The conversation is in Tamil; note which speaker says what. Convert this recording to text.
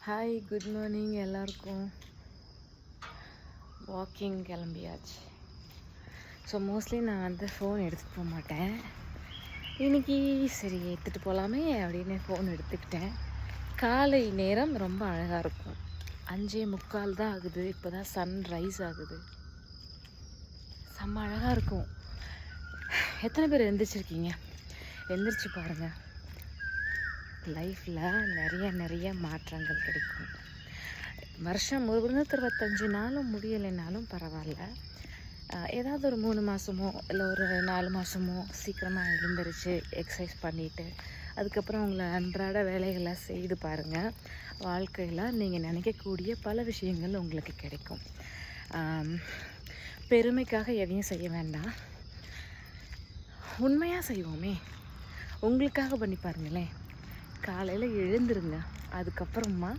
Speaker 1: ஹாய், குட் மார்னிங் எல்லாருக்கும். வாக்கிங் கிளம்பியாச்சு. ஸோ மோஸ்ட்லி நான் ஃபோன் எடுத்துகிட்டு போக மாட்டேன். இன்றைக்கி சரி எடுத்துகிட்டு போகலாமே அப்படின்னு ஃபோன் எடுத்துக்கிட்டேன். காலை நேரம் ரொம்ப அழகாக இருக்கும். 5:45 தான் ஆகுது. இப்போ தான் சன் ரைஸ் ஆகுது. செம்ம அழகாக இருக்கும். எத்தனை பேர் எழுந்திரிச்சிருக்கீங்க? எழுந்திரிச்சு பாருங்கள். லைஃப்பில் நிறைய மாற்றங்கள் கிடைக்கும். வருஷம் 365 நாளும் முடியலைனாலும் பரவாயில்ல. ஏதாவது ஒரு 3 மாதமோ இல்லை ஒரு 4 மாதமோ சீக்கிரமாக எழுந்திரிச்சு எக்ஸசைஸ் பண்ணிவிட்டு அதுக்கப்புறம் உங்களை அன்றாட வேலைகளை செய்து பாருங்கள். வாழ்க்கையில் நீங்கள் நினைக்கக்கூடிய பல விஷயங்கள் உங்களுக்கு கிடைக்கும். பெருமைக்காக எதையும் செய்ய வேண்டாம். உண்மையாக செய்வோமே. உங்களுக்காக பண்ணி பாருங்களேன். காலையில் எழுந்துருங்க. அதுக்கப்புறமா